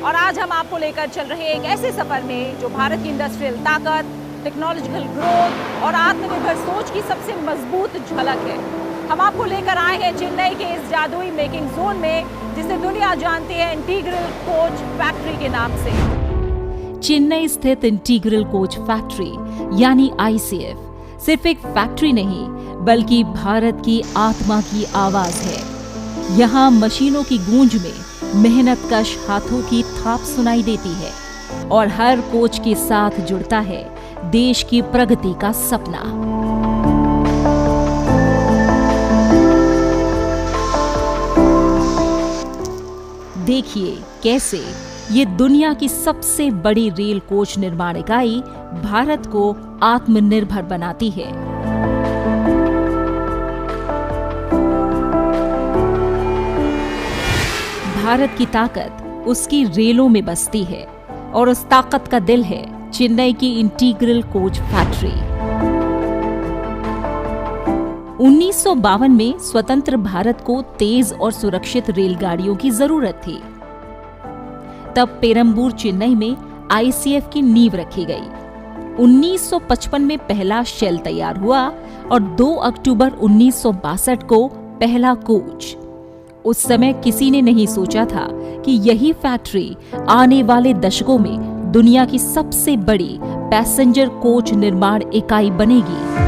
और आज हम आपको लेकर चल रहे एक ऐसे सफर में जो भारत की इंडस्ट्रियल ताकत, टेक्नोलॉजिकल ग्रोथ और आत्मनिर्भर सोच की सबसे मजबूत झलक है। हम आपको लेकर आए हैं चेन्नई के इस जादुई मेकिंग जोन में, जिसे दुनिया जानती है इंटीग्रल कोच फैक्ट्री के नाम से। चेन्नई स्थित इंटीग्रल कोच फैक्ट्री यानी ICF सिर्फ एक फैक्ट्री नहीं बल्कि भारत की आत्मा की आवाज है। यहाँ मशीनों की गूंज में मेहनतकश हाथों की थाप सुनाई देती है और हर कोच के साथ जुड़ता है देश की प्रगति का सपना। देखिए कैसे ये दुनिया की सबसे बड़ी रेल कोच निर्माण इकाई भारत को आत्मनिर्भर बनाती है। भारत की ताकत उसकी रेलों में बसती है और उस ताकत का दिल है चेन्नई की इंटीग्रल कोच फैक्ट्री। 1952 में स्वतंत्र भारत को तेज और सुरक्षित रेलगाड़ियों की जरूरत थी। तब पेरम्बूर चेन्नई में ICF की नींव रखी गई। 1955 में पहला शेल तैयार हुआ और 2 अक्टूबर 1962 को पहला कोच। उस समय किसी ने नहीं सोचा था कि यही फैक्ट्री आने वाले दशकों में दुनिया की सबसे बड़ी पैसेंजर कोच निर्माण इकाई बनेगी।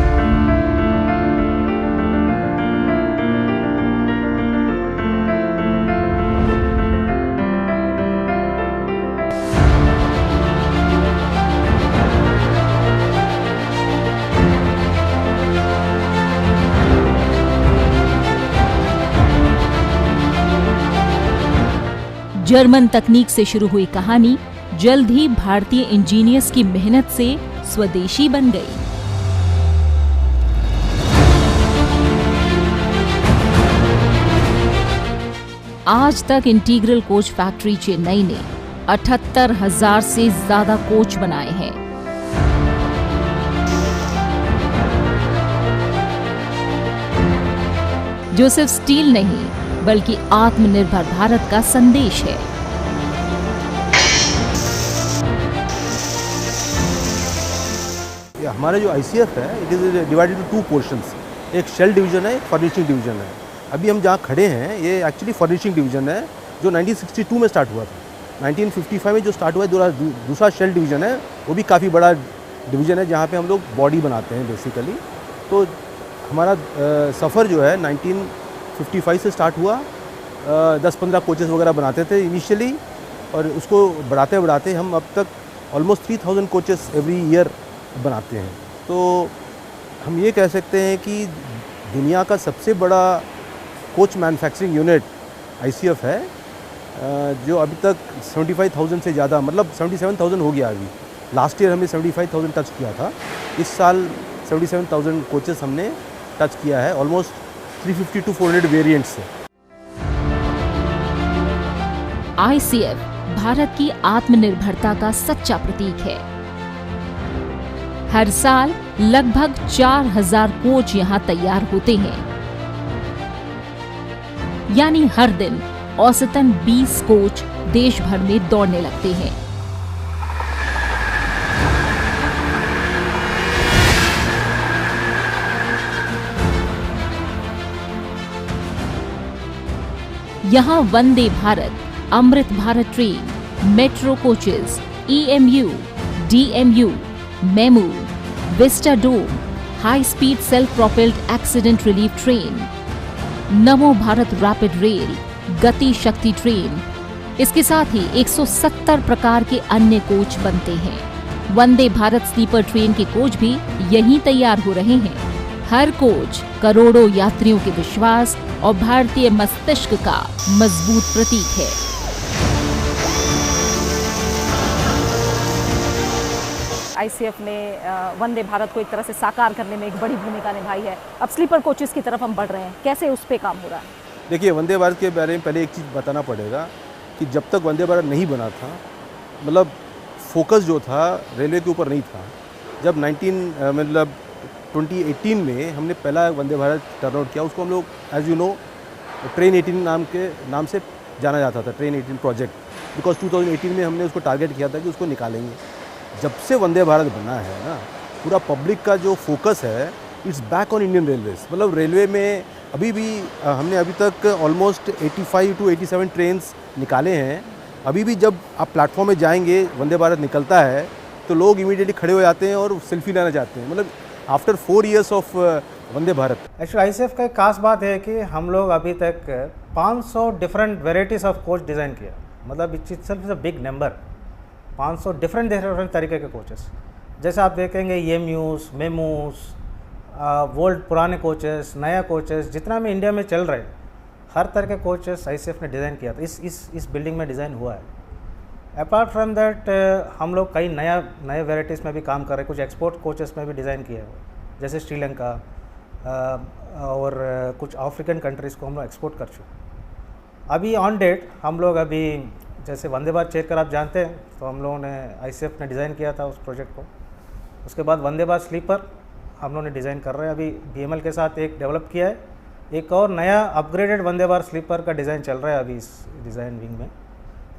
जर्मन तकनीक से शुरू हुई कहानी जल्द ही भारतीय इंजीनियर्स की मेहनत से स्वदेशी बन गई। आज तक इंटीग्रल कोच फैक्ट्री चेन्नई ने 78,000 से ज्यादा कोच बनाए हैं। जो सिर्फ स्टील नहीं बल्कि आत्मनिर्भर भारत का संदेश है। हमारा जो ICF है it is divided to 2 portions. एक शेल डिवीजन है, एक फर्निशिंग डिवीजन है। अभी हम जहाँ खड़े हैं ये एक्चुअली फर्निशिंग डिवीजन है जो 1962 में स्टार्ट हुआ था। 1955 में जो स्टार्ट हुआ है दूसरा शेल डिवीजन है, वो भी काफ़ी बड़ा डिवीजन है जहाँ पे हम लोग बॉडी बनाते हैं बेसिकली। तो हमारा सफ़र जो है 1955 से स्टार्ट हुआ। 10-15 कोचेस वगैरह बनाते थे इनिशियली, और उसको बढ़ाते बढ़ाते हम अब तक ऑलमोस्ट 3000 कोचेस एवरी ईयर बनाते हैं। तो हम ये कह सकते हैं कि दुनिया का सबसे बड़ा कोच मैन्युफैक्चरिंग यूनिट ICF है, जो अभी तक 75,000 से ज़्यादा, मतलब 77,000 हो गया। अभी लास्ट ईयर हमने 75,000 टच किया था। इस साल 77,000 कोचेस हमने टच किया है, ऑलमोस्ट 350 to 400 वेरिएंट्स से। ICF भारत की आत्मनिर्भरता का सच्चा प्रतीक है। हर साल लगभग 4,000 कोच यहाँ तैयार होते हैं, यानी हर दिन औसतन 20 कोच देश भर में दौड़ने लगते हैं। यहाँ Vande Bharat, Amrit Bharat train, metro coaches, EMU, DMU, MEMU, Vistadome, high speed self propelled accident relief train, Namo Bharat rapid rail, गति शक्ति ट्रेन, इसके साथ ही 170 प्रकार के अन्य कोच बनते हैं। वंदे भारत स्लीपर ट्रेन के कोच भी यहीं तैयार हो रहे हैं। हर कोच करोड़ों यात्रियों के विश्वास और भारतीय मस्तिष्क का मजबूत प्रतीक है। ICF ने वंदे भारत को एक तरह से साकार करने में एक बड़ी भूमिका निभाई है। अब स्लीपर कोचेस की तरफ हम बढ़ रहे हैं, कैसे उस पर काम हो रहा है? देखिए, वंदे भारत के बारे में पहले एक चीज़ बताना पड़ेगा कि जब तक वंदे भारत नहीं बना था, मतलब फोकस जो था रेलवे के ऊपर नहीं था। जब 2018 में हमने पहला वंदे भारत टर्न आउट किया, उसको हम लोग एज यू नो ट्रेन 18 नाम से जाना जाता था, ट्रेन 18 प्रोजेक्ट। बिकॉज 2018 में हमने उसको टारगेट किया था कि उसको निकालेंगे। जब से वंदे भारत बना है ना, पूरा पब्लिक का जो फोकस है it's back on Indian railways. मतलब रेलवे में अभी भी हमने अभी तक ऑलमोस्ट 85 to 87 ट्रेन्स निकाले हैं। अभी भी जब आप प्लेटफॉर्म में जाएंगे, वंदे भारत निकलता है तो लोग इमीडिएटली खड़े हो जाते हैं और सेल्फी लेना चाहते हैं। मतलब after 4 years of Vande Bharat. Actually ICF का एक खास बात है कि हम लोग अभी तक 500 different varieties of coach design किया। मतलब it's itself is a big number. 500 different तरीके के कोचेस, जैसे आप देखेंगे एमयूज, मेमूज, ओल्ड पुराने कोचेस, नया कोचेस, जितना भी इंडिया में चल रहे हैं हर तरह के कोचेस आईसीएफ ने डिज़ाइन किया था। इस बिल्डिंग में डिज़ाइन हुआ है। अपार्ट फ्रॉम दैट हम लोग कई नए वेराइटीज़ में भी काम कर रहे हैं। कुछ एक्सपोर्ट कोचेस में भी डिज़ाइन किए हैं, जैसे श्रीलंका और कुछ अफ्रीकन कंट्रीज़ को हम लोग एक्सपोर्ट कर चुके। अभी ऑन डेट हम लोग अभी जैसे वंदे भारत चेयर आप जानते हैं, तो हम लोगों ने आईसीएफ ने डिज़ाइन किया था उस प्रोजेक्ट को। उसके बाद वंदे भारत स्लीपर हम लोगों ने डिज़ाइन कर रहे हैं। अभी बीएमएल के साथ एक डेवलप किया है। एक और नया अपग्रेडेड वंदे भारत स्लीपर का डिज़ाइन चल रहा है अभी इस डिज़ाइन विंग में।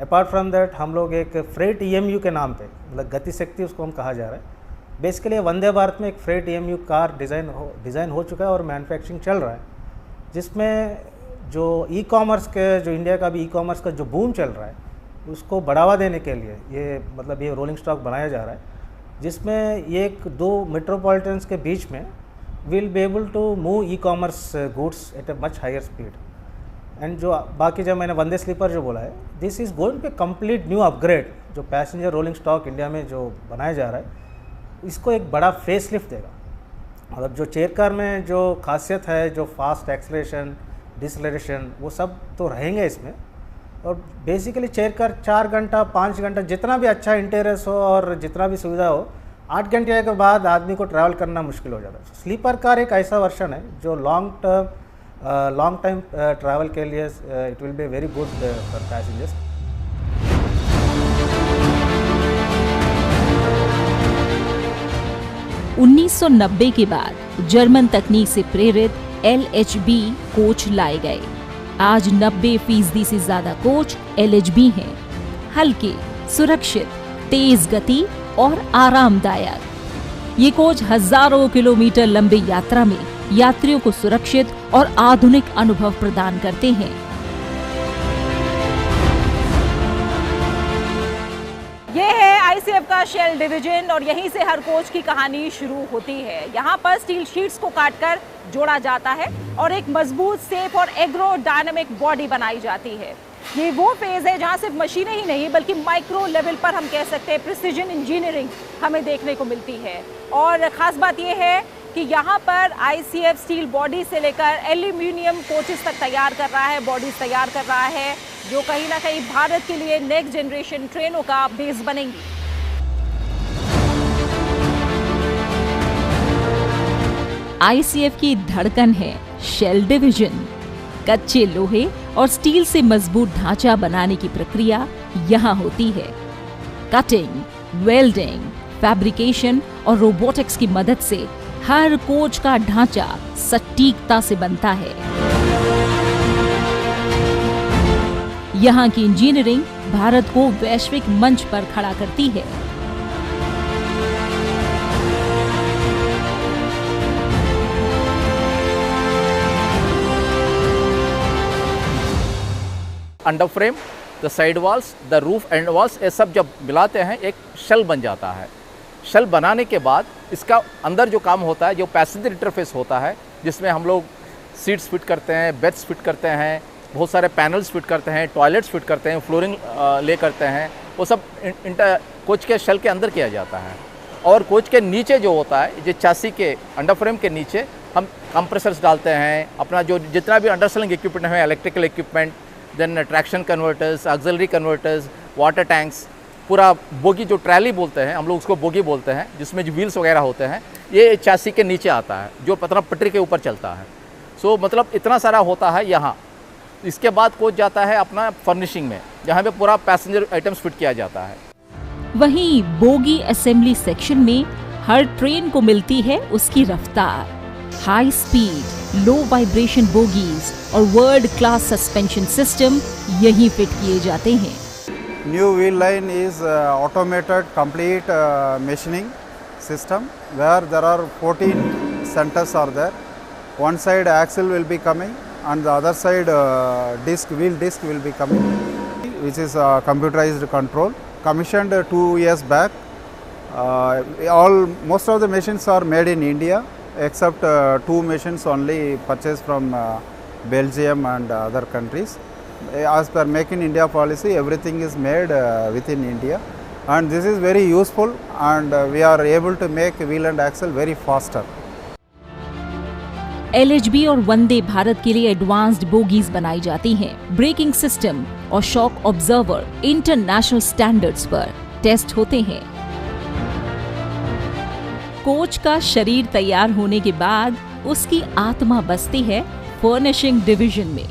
अपार्ट फ्रॉम दैट हम लोग एक फ्रेट ईएमयू के नाम पे, मतलब गति शक्ति उसको हम कहा जा रहा है। बेसिकली वंदे भारत में एक फ्रेट ईएमयू कार डिज़ाइन हो चुका है और मैन्युफैक्चरिंग चल रहा है, जिसमें जो ई कॉमर्स के, जो इंडिया का भी ई कॉमर्स का जो बूम चल रहा है उसको बढ़ावा देने के लिए ये रोलिंग स्टॉक बनाया जा रहा है, जिसमें एक 2 मेट्रोपॉलिटन्स के बीच में will be able to move e commerce goods at a much higher speed. And जो बाकी जब मैंने वंदे स्लीपर जो बोला है, this is going to complete new upgrade. जो पैसेंजर रोलिंग स्टॉक इंडिया में जो बनाया जा रहा है, इसको एक बड़ा फेस लिफ्ट देगा। मतलब जो चेयर कार में जो खासियत है, जो फास्ट एक्सेलरेशन, डिसलेरेशन, वो सब तो रहेंगे इसमें। और बेसिकली चेयर कार 4 घंटा 5 घंटा जितना भी अच्छा इंटीरियर्स हो और जितना भी सुविधा हो, 8 घंटे के बाद आदमी को ट्रैवल करना मुश्किल हो जाता है। स्लीपर कार एक ऐसा वर्जन है जो लॉन्ग टाइम ट्रैवल के लिए it will be very good for passengers. उन्नीस 1990 के बाद जर्मन तकनीक से प्रेरित LHB कोच लाए गए। आज 90% से ज्यादा कोच LHB हैं। हल्के, सुरक्षित, तेज गति और आरामदायक। ये कोच हजारों किलोमीटर लंबी यात्रा में यात्रियों को सुरक्षित और आधुनिक अनुभव प्रदान करते हैं। ये है आईसीएफ का शेल डिवीजन और यहीं से हर कोच की कहानी शुरू होती है। यहाँ पर स्टील शीट्स को काटकर जोड़ा जाता है और एक मजबूत, सेफ और एग्रोडायनामिक बॉडी बनाई जाती है। ये वो फेज है जहाँ सिर्फ मशीनें ही नहीं बल्कि माइक्रो लेवल पर हम कह सकते हैं प्रिसीजन इंजीनियरिंग हमें देखने को मिलती है। और ख़ास बात ये है कि यहाँ पर आईसीएफ स्टील बॉडी से लेकर एल्यूमिनियम कोचेस तक तैयार कर रहा है, बॉडीज तैयार कर रहा है, जो कहीं ना कहीं भारत के लिए नेक्स्ट जनरेशन ट्रेनों का बेस बनेंगी। आईसीएफ की धड़कन है शेल डिवीजन। कच्चे लोहे और स्टील से मजबूत ढांचा बनाने की प्रक्रिया यहाँ होती है। कटिंग, वेल्डिंग, फैब्रिकेशन और रोबोटिक्स की मदद से हर कोच का ढांचा सटीकता से बनता है। यहाँ की इंजीनियरिंग भारत को वैश्विक मंच पर खड़ा करती है। Under frame, the side walls, the roof and walls, ये सब जब मिलाते हैं एक शेल बन जाता है। शेल बनाने के बाद इसका अंदर जो काम होता है, जो पैसेंजर इंटरफेस होता है, जिसमें हम लोग सीट्स फिट करते हैं, बेड्स फिट करते हैं, बहुत सारे पैनल्स फिट करते हैं, टॉयलेट्स फिट करते हैं, फ्लोरिंग ले करते हैं, वो सब कोच के शेल के अंदर किया जाता है। और कोच के नीचे जो होता है, जो चासी के अंडर फ्रेम के नीचे हम कंप्रेसर्स डालते हैं, अपना जो जितना भी अंडरसेलिंग इक्विपमेंट है, electrical equipment, then traction converters, auxiliary converters, water tanks, पूरा बोगी जो ट्रैली बोलते हैं, हम लोग उसको बोगी बोलते हैं, जिसमें जो व्हील्स वगैरह होते हैं, ये चासी के नीचे आता है, जो पटरी के ऊपर चलता है। सो मतलब इतना सारा होता है यहाँ। इसके बाद कोच जाता है अपना फर्निशिंग में, जहाँ पे पूरा पैसेंजर आइटम्स फिट किया जाता है। वहीं बोगी असेंबली सेक्शन में हर ट्रेन को मिलती है उसकी रफ्तार। High speed, low vibration bogies और वर्ल्ड क्लास सस्पेंशन सिस्टम यहीं फिट किए जाते हैं। New wheel line is automated complete machining system where there are 14 centers are there. One side axle will be coming and the other side wheel disc will be coming, which is computerized control. Commissioned 2 years back. Most of the machines are made in India except 2 machines only purchased from Belgium and other countries. As per Make in India policy, everything is made within India, and this is very useful, and we are able to make wheel and axle very faster. LHB और वंदे भारत के लिए advanced bogies बनाई जाती हैं। Braking system और shock observer international standards पर test होते हैं। कोच का शरीर तैयार होने के बाद उसकी आत्मा बसती है फर्निशिंग डिवीजन में।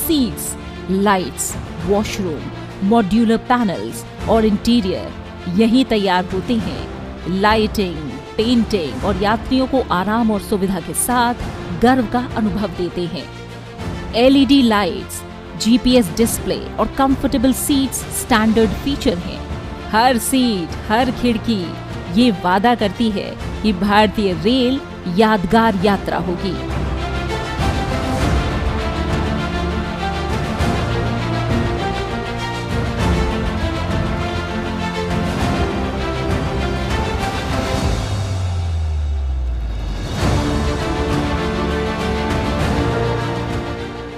Seats, lights, washroom, modular panels और इंटीरियर यहीं तैयार होते हैं। लाइटिंग, पेंटिंग और यात्रियों को आराम और सुविधा के साथ गर्व का अनुभव देते हैं। LED लाइट्स, GPS डिस्प्ले और कंफर्टेबल सीट्स स्टैंडर्ड फीचर हैं। हर सीट, हर खिड़की ये वादा करती है कि भारतीय रेल यादगार यात्रा होगी।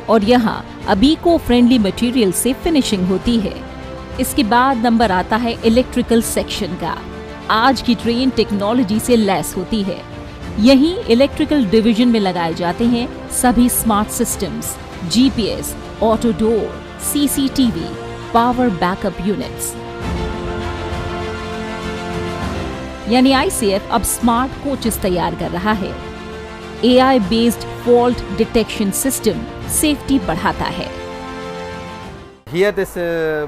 और यहाँ अब इको फ्रेंडली मटेरियल से फिनिशिंग होती है। इसके बाद नंबर आता है इलेक्ट्रिकल सेक्शन का। आज की ट्रेन टेक्नोलॉजी से लैस होती है। यहीं इलेक्ट्रिकल डिवीजन में लगाए जाते हैं सभी smart systems, GPS, auto door, CCTV, power backup units. यानी ICF अब स्मार्ट कोचेस तैयार कर रहा है। AI based fault detection system safety बढ़ाता है। Here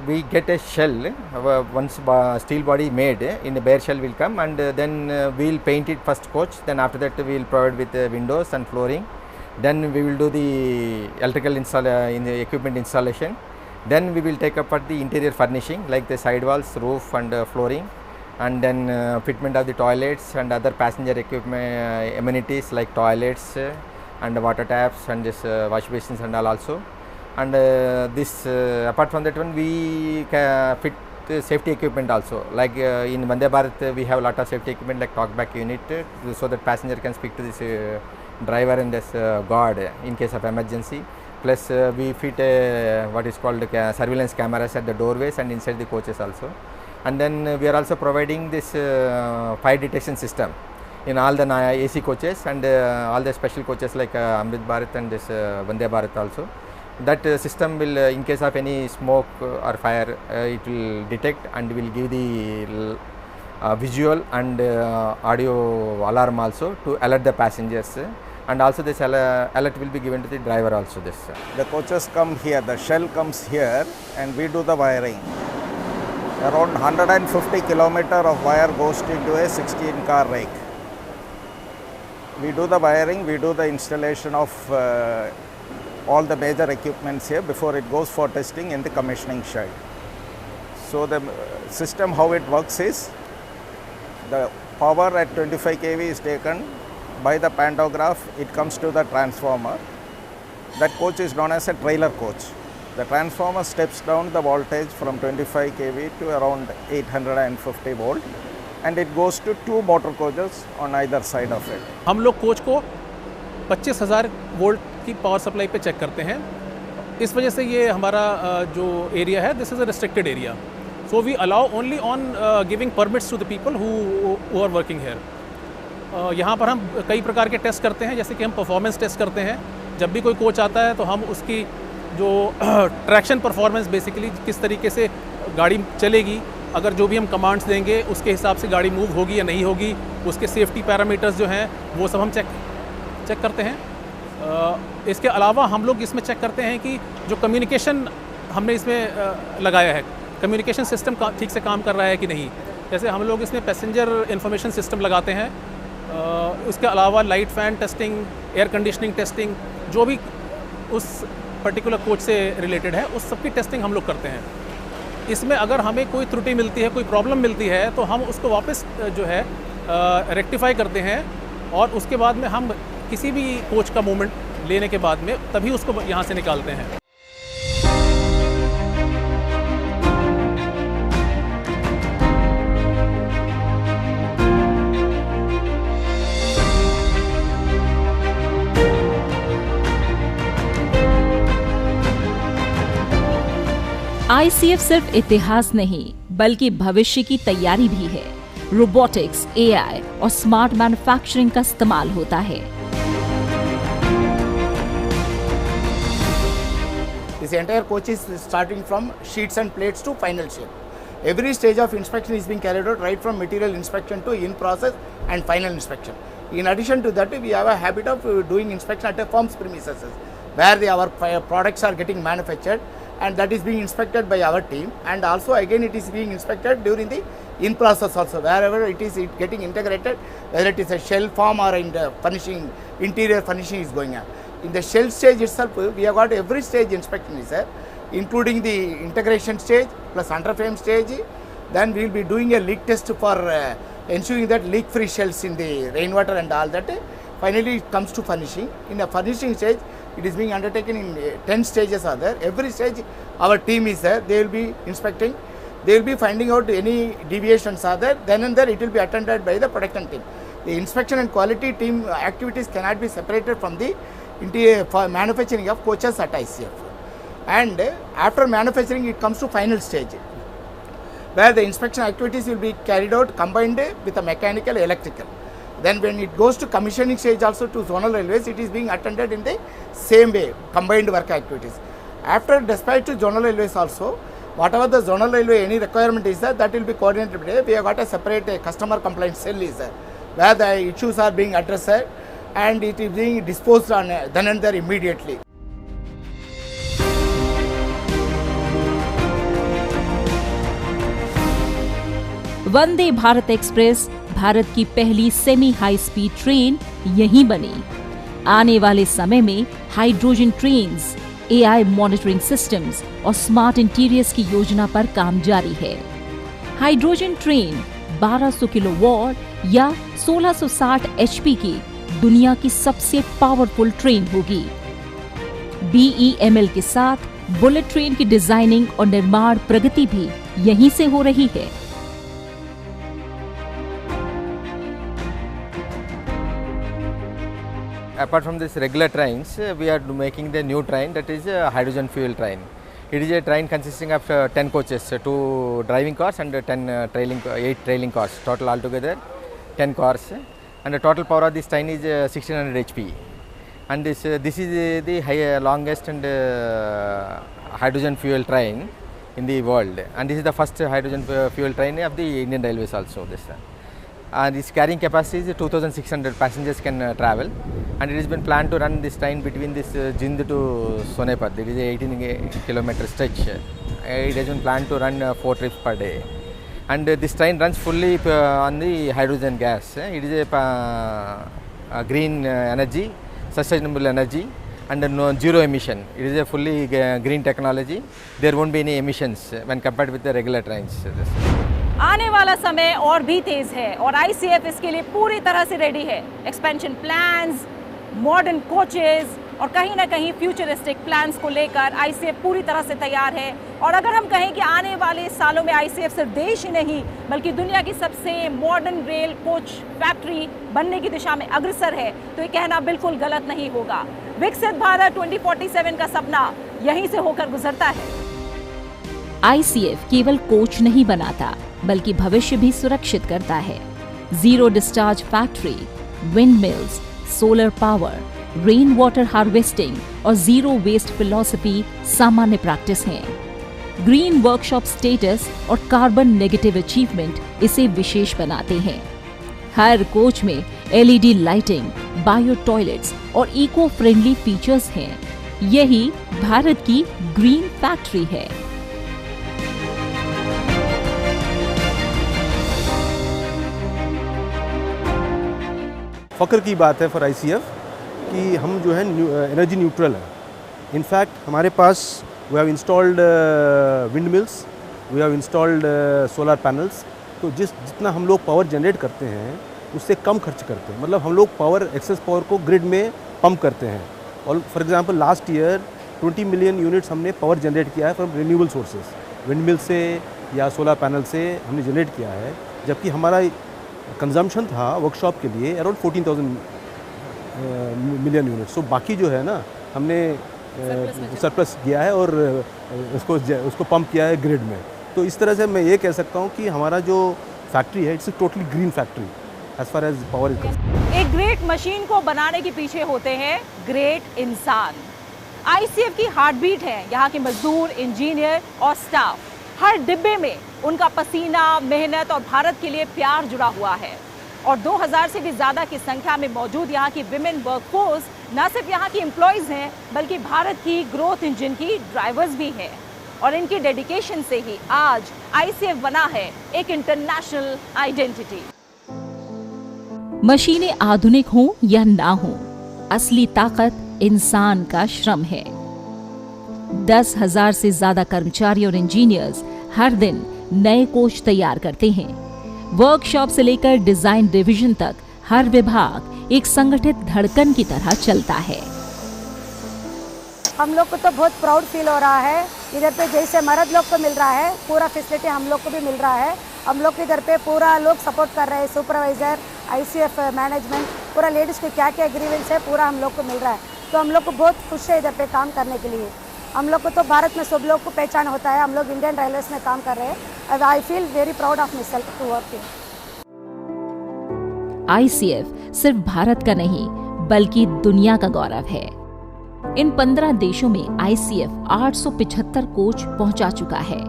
we get a shell, once steel body made in a bare shell will come, and then we'll paint it first coach, then after that we'll provide with windows and flooring, then we will do the electrical equipment installation, then we will take up for the interior furnishing like the sidewalls, roof and flooring, and then fitment of the toilets and other passenger equipment amenities like toilets and water taps and this wash basins and all also. And apart from that one, we fit safety equipment also, like in Vande Bharat we have a lot of safety equipment like talkback unit, so that passenger can speak to this driver and this guard in case of emergency. Plus we fit what is called surveillance cameras at the doorways and inside the coaches also. And then we are also providing this fire detection system in all the AC coaches and all the special coaches like Amrit Bharat and this Vande Bharat also. That system will, in case of any smoke or fire, it will detect and will give the visual and audio alarm also to alert the passengers, and also this alert will be given to the driver also. The coaches come here, the shell comes here, and we do the wiring. Around 150 km of wire goes into a 16-car rake. We do the wiring, we do the installation of all the major equipments here before it goes for testing in the commissioning shed. So the system, how it works is, the power at 25 kV is taken by the pantograph, it comes to the transformer. That coach is known as a trailer coach. The transformer steps down the voltage from 25 kV to around 850 volt, and it goes to 2 motor coaches on either side of it. हम लोग coach को 25,000 volt की power supply पे check करते हैं। इस वजह से ये हमारा जो एरिया है, this is a restricted area, so we allow only on giving permits to the people who are working here. यहाँ पर हम कई प्रकार के टेस्ट करते हैं, जैसे कि हम परफॉर्मेंस टेस्ट करते हैं। जब भी कोई कोच आता है तो हम उसकी जो ट्रैक्शन परफॉर्मेंस, बेसिकली किस तरीके से गाड़ी चलेगी, अगर जो भी हम कमांड्स देंगे उसके हिसाब से गाड़ी मूव होगी या नहीं होगी, उसके सेफ्टी पैरामीटर्स जो हैं वो सब हम चेक करते हैं। इसके अलावा हम लोग इसमें चेक करते हैं कि जो कम्युनिकेशन हमने इसमें लगाया है, कम्युनिकेशन सिस्टम ठीक से काम कर रहा है कि नहीं। जैसे हम लोग इसमें पैसेंजर इंफॉर्मेशन सिस्टम लगाते हैं। इसके अलावा light fan testing, air conditioning testing, जो भी उस पर्टिकुलर कोच से रिलेटेड है, उस सब की टेस्टिंग हम लोग करते हैं। इसमें अगर हमें कोई त्रुटि मिलती है, कोई प्रॉब्लम मिलती है, तो हम उसको वापस जो है रेक्टिफाई करते हैं और उसके बाद में हम किसी भी कोच का मूवमेंट लेने के बाद में तभी उसको यहाँ से निकालते हैं। ICF सिर्फ इतिहास नहीं बल्कि भविष्य की तैयारी भी है। रोबोटिक्स, AI और स्मार्ट मैन्युफैक्चरिंग का इस्तेमाल होता है। This entire coach is starting from sheets and plates to final shape. Every stage of inspection is being carried out right from material inspection to in process and final inspection. In addition to that, we have a habit of doing inspection at a firm's premises where our products are getting manufactured, and that is being inspected by our team, and also again it is being inspected during the in process also, wherever it is getting integrated, whether it is a shell form or in the finishing, interior finishing is going on. In the shell stage itself, we have got every stage inspection is there, including the integration stage plus underframe stage. Then we will be doing a leak test for ensuring that leak free shells in the rainwater and all that. Finally it comes to finishing. In the finishing stage, it is being undertaken in 10 stages are there. Every stage our team is there, they will be inspecting, they will be finding out any deviations are there, then and there it will be attended by the production team. The inspection and quality team activities cannot be separated from the for manufacturing of coaches at ICF. And after manufacturing it comes to final stage, where the inspection activities will be carried out combined with the mechanical, electrical. Then when it goes to commissioning stage also to zonal railways, it is being attended in the same way, combined work activities. After dispatch to zonal railways also, whatever the zonal railway any requirement is there, that will be coordinated. We have got a separate customer complaint cell is there, where the issues are being addressed and it is being disposed on then and there immediately. Vande Bharat express Bharat की पहली semi high speed train यहीं बनी। आने वाले समय में hydrogen trains, AI monitoring systems और smart interiors की योजना पर काम जारी है। हाइड्रोजन ट्रेन 1200 किलोवाट या 1660 HP की दुनिया की सबसे पावरफुल ट्रेन होगी। BEML के साथ बुलेट ट्रेन की डिजाइनिंग और निर्माण प्रगति भी यहीं से हो रही है। Apart from this regular trains, we are making the new train, that is a hydrogen fuel train. It is a train consisting of 10 coaches, 2 driving cars and 8 trailing cars, total altogether 10 cars, and the total power of this train is 1600 HP. And this is the longest and hydrogen fuel train in the world, and this is the first hydrogen fuel train of the Indian Railways also. And its carrying capacity is 2600 passengers can travel, and it has been planned to run this train between this Jind to Sonepar. It is a 18 kilometer stretch. It has been planned to run 4 trips per day, and this train runs fully on the hydrogen gas. It is a green energy, sustainable energy, and zero emission. It is a fully green technology. There won't be any emissions when compared with the regular trains. आने वाला समय और भी तेज है और ICF इसके लिए पूरी तरह से रेडी है। एक्सपेंशन प्लान्स, मॉडर्न कोचेस और कहीं ना कहीं फ्यूचरिस्टिक प्लान्स को लेकर ICF पूरी तरह से तैयार है। और अगर हम कहें कि आने वाले सालों में ICF सिर्फ देश ही नहीं बल्कि दुनिया की सबसे मॉडर्न रेल कोच फैक्ट्री बनने की दिशा में अग्रसर है, तो ये कहना बिल्कुल गलत नहीं होगा। विकसित भारत 2047 का सपना यहीं से होकर गुजरता है। ICF केवल कोच नहीं बनाता बल्कि भविष्य भी सुरक्षित करता है। Zero discharge factory, wind mills, solar power, rain water harvesting और जीरो वेस्ट फिलॉसफी सामान्य प्रैक्टिस हैं। ग्रीन वर्कशॉप स्टेटस और कार्बन नेगेटिव अचीवमेंट इसे विशेष बनाते हैं। हर कोच में LED लाइटिंग, बायो टॉयलेट्स और इको फ्रेंडली फीचर्स हैं। यही भारत की ग्रीन फैक्ट्री है। फ़ख्र की बात है फॉर ICF कि हम जो है एनर्जी न्यूट्रल है। इनफैक्ट हमारे पास we have installed windmills, we have installed solar panels. तो जितना हम लोग पावर जनरेट करते हैं उससे कम खर्च करते हैं, मतलब हम लोग पावर एक्सेस पावर को ग्रिड में पंप करते हैं। और for example last year 20 million units हमने पावर जनरेट किया है from renewable sources, wind mill से या सोलर पैनल से हमने जनरेट किया है, जबकि हमारा कंजम्पशन था वर्कशॉप के लिए अराउंड 14,000 मिलियन यूनिट्स। सो बाकी जो है ना हमने सरप्लस किया है और उसको पंप किया है ग्रिड में। तो इस तरह से मैं ये कह सकता हूँ कि हमारा जो फैक्ट्री है it's totally green factory as far as power is concerned. एक ग्रेट मशीन को बनाने के पीछे होते हैं ग्रेट इंसान। आईसीएफ की हार्ट बीट है यहाँ के मजदूर, इंजीनियर और स्टाफ। हर डिब्बे में उनका पसीना, मेहनत और भारत के लिए प्यार जुड़ा हुआ है। और 2000 से भी ज़्यादा की संख्या में मौजूद यहाँ की विमेन वर्कफोर्स न सिर्फ यहाँ की एम्प्लॉयज़ हैं बल्कि भारत की ग्रोथ इंजन की ड्राइवर्स भी हैं। और इनकी डेडिकेशन से ही आज आईसीएफ बना है एक इंटरनेशनल आइडेंटिटी। मशीनें आधुनिक हों या ना हों, असली ताकत इंसान का श्रम है। 10,000 से ज्यादा कर्मचारी और इंजीनियर्स हर दिन नए कोच तैयार करते हैं। वर्कशॉप से लेकर डिजाइन डिवीजन तक हर विभाग एक संगठित धड़कन की तरह चलता है। हम लोग को तो बहुत प्राउड फील हो रहा है। इधर पे जैसे मर्द लोग को मिल रहा है पूरा फैसिलिटी हम लोग को भी मिल रहा है। हम लोग इधर पे पूरा लोग सपोर्ट कर रहे हैं, सुपरवाइजर, आईसीएफ मैनेजमेंट, पूरा लेडीज़ के क्या क्या एग्रीमेंट्स है पूरा हम लोग को मिल रहा है। तो हम लोग को बहुत खुश है इधर पे काम करने के लिए। हम लोग को तो भारत में सब लोग को पहचान होता है। हम लोग इंडियन रेलवेज में काम कर रहे हैं। I feel very proud of myself to work here. ICF सिर्फ भारत का नहीं बल्कि दुनिया का गौरव है। इन 15 देशों में आईसीएफ 875 कोच पहुंचा चुका है।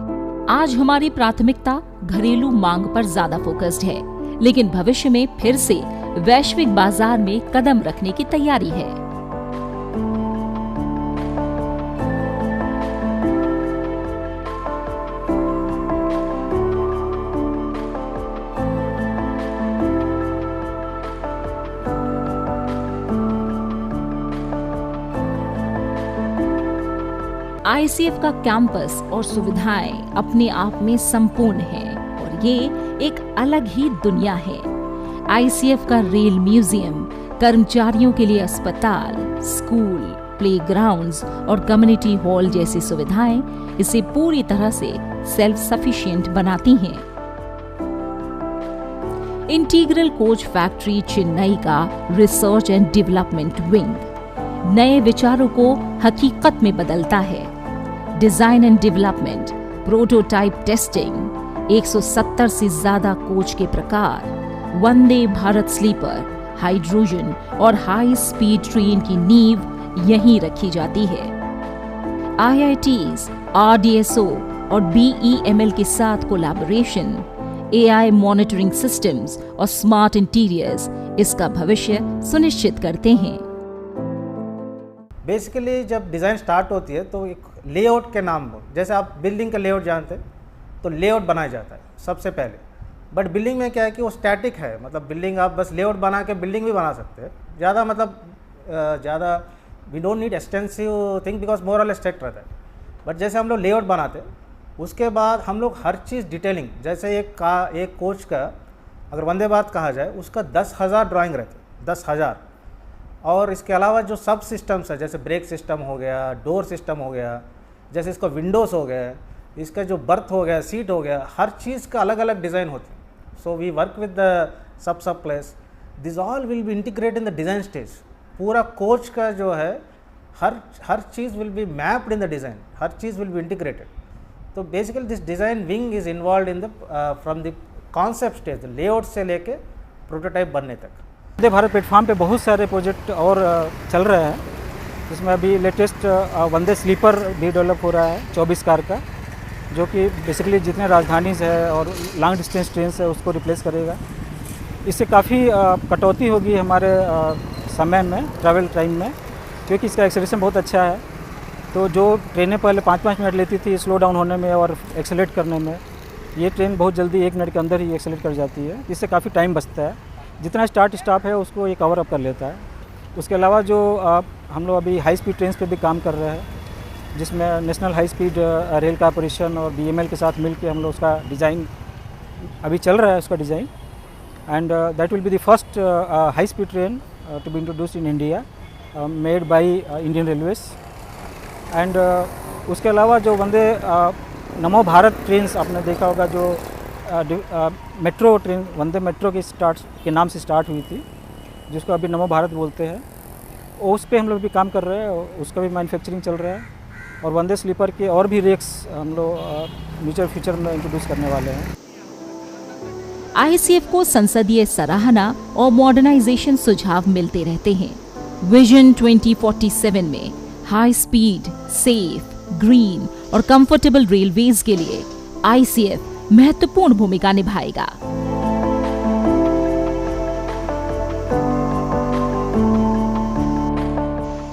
आज हमारी प्राथमिकता घरेलू मांग पर ज्यादा फोकस्ड है, लेकिन भविष्य में फिर से वैश्विक बाजार में कदम रखने की तैयारी है। आईसीएफ का कैंपस और सुविधाएं अपने आप में संपूर्ण है और ये एक अलग ही दुनिया है। आईसीएफ का रेल म्यूजियम, कर्मचारियों के लिए अस्पताल, स्कूल, प्लेग्राउंड्स और कम्युनिटी हॉल जैसी सुविधाएं इसे पूरी तरह से सेल्फ सफिशिएंट बनाती हैं। इंटीग्रल कोच फैक्ट्री चेन्नई का रिसर्च एंड डेवलपमेंट विंग नए विचारों को हकीकत में बदलता है। Design and development, prototype testing, 170 से ज्यादा कोच के प्रकार, वंदे भारत स्लीपर, हाइड्रोजन और हाई स्पीड ट्रेन की नींव यहीं रखी जाती है। आईआईटीज, आरडीएसओ और बीईएमएल के साथ कोलैबोरेशन, एआई मॉनिटरिंग सिस्टम्स और स्मार्ट इंटीरियर्स इसका भविष्य सुनिश्चित करते हैं। बेसिकली जब डिज़ाइन स्टार्ट होती है तो एक लेआउट के नाम, जैसे आप बिल्डिंग का लेआउट जानते हैं तो लेआउट बनाया जाता है सबसे पहले। बट बिल्डिंग में क्या है कि वो स्टैटिक है, मतलब बिल्डिंग आप बस लेआउट बना के बिल्डिंग भी बना सकते हैं। ज़्यादा we don't need extensive thing because more all strict रहता है। बट जैसे हम लोग लेआउट बनाते हैं उसके बाद हम लोग हर चीज़ डिटेलिंग, जैसे एक कोच का अगर वंदे भारत कहा जाए उसका 10,000 ड्राइंग रहते हैं, 10,000। और इसके अलावा जो सब सिस्टम्स है जैसे ब्रेक सिस्टम हो गया, डोर सिस्टम हो गया, जैसे इसका विंडोज़ हो गया, इसका जो बर्थ हो गया, सीट हो गया, हर चीज़ का अलग अलग डिज़ाइन होती है। So we work with the sub place, this all will be integrate in the design stage. पूरा कोच का जो है हर चीज़ will be mapped in the design, हर चीज़ विल बी इंटीग्रेटेड। तो basically this design wing is involve in the from the concept stage, layout से लेके प्रोटोटाइप बनने तक। वंदे भारत प्लेटफॉर्म पे बहुत सारे प्रोजेक्ट और चल रहे हैं, जिसमें अभी लेटेस्ट वंदे स्लीपर भी डेवलप हो रहा है 24 कार का, जो कि बेसिकली जितने राजधानी से है और लॉन्ग डिस्टेंस ट्रेन है उसको रिप्लेस करेगा। इससे काफ़ी कटौती होगी हमारे समय में, ट्रैवल टाइम में, क्योंकि इसका एक्सेलरेशन बहुत अच्छा है। तो जो ट्रेनें पहले 5-5 मिनट लेती थी स्लो डाउन होने में और एक्सेलरेट करने में, ये ट्रेन बहुत जल्दी 1 मिनट के अंदर ही एक्सेलरेट कर जाती है। इससे काफ़ी टाइम बचता है, जितना स्टार्ट स्टॉप है उसको ये कवर अप कर लेता है। उसके अलावा जो हम लोग अभी हाई स्पीड ट्रेन पे भी काम कर रहे हैं, जिसमें national high speed rail corporation और BML के साथ मिलकर हम लोग उसका डिज़ाइन अभी चल रहा है उसका design, and that will be the first high speed train to be introduced in India made by Indian Railways. And उसके अलावा जो वंदे नमो भारत ट्रेन्स आपने देखा होगा, जो मेट्रो ट्रेन वंदे मेट्रो के नाम से स्टार्ट हुई थी, जिसको अभी नमो भारत बोलते हैं, उस पे हम लोग भी काम कर रहे हैं, उसका भी मैन्युफैक्चरिंग चल रहा है। और वंदे स्लीपर के और भी रेक्स हम लोग न्यूचर फ्यूचर में इंट्रोड्यूस करने वाले हैं। ICF को संसदीय सराहना और मॉडर्नाइजेशन सुझाव मिलते रहते हैं। विजन 2047 में हाई स्पीड, सेफ, ग्रीन और कंफर्टेबल रेलवेज के लिए ICF महत्वपूर्ण भूमिका निभाएगा।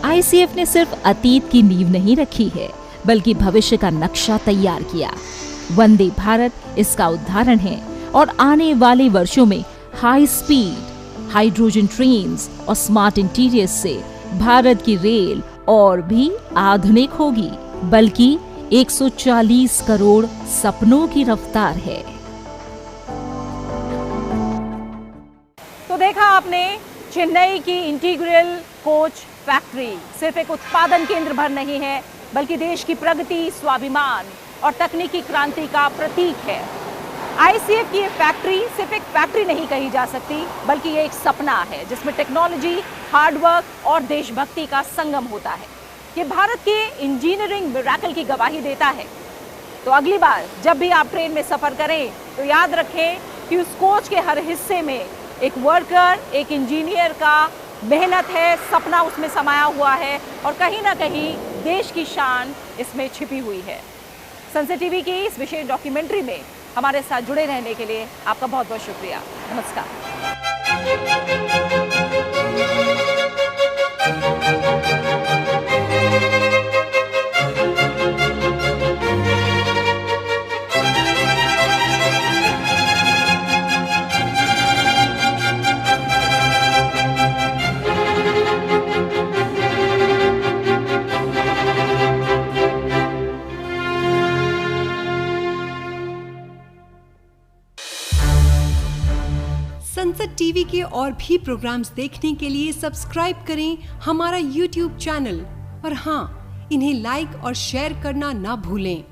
ICF ने सिर्फ अतीत की नींव नहीं रखी है, बल्कि भविष्य का नक्शा तैयार किया। वंदे भारत इसका उदाहरण है और आने वाले वर्षों में हाई स्पीड, हाइड्रोजन ट्रेन्स और स्मार्ट इंटीरियर्स से भारत की रेल और भी आधुनिक होगी, बल्कि 140 करोड़ सपनों की रफ्तार है। तो देखा आपने, चेन्नई की इंटीग्रल कोच फैक्ट्री सिर्फ एक उत्पादन केंद्र भर नहीं है, बल्कि देश की प्रगति, स्वाभिमान और तकनीकी क्रांति का प्रतीक है। ICF की ये फैक्ट्री सिर्फ एक फैक्ट्री नहीं कही जा सकती, बल्कि ये एक सपना है जिसमें टेक्नोलॉजी, हार्डवर्क और देशभक्ति का संगम होता है। ये भारत के इंजीनियरिंग मिरेकल की गवाही देता है। तो अगली बार जब भी आप ट्रेन में सफर करें तो याद रखें कि उस कोच के हर हिस्से में एक वर्कर, एक इंजीनियर का मेहनत है, सपना उसमें समाया हुआ है और कहीं ना कहीं देश की शान इसमें छिपी हुई है। सनसेट टीवी की इस विशेष डॉक्यूमेंट्री में हमारे साथ जुड़े रहने के लिए आपका बहुत बहुत शुक्रिया। नमस्कार। सनसेट टीवी के और भी प्रोग्राम्स देखने के लिए सब्सक्राइब करें हमारा YouTube चैनल और हाँ, इन्हें लाइक और शेयर करना ना भूलें।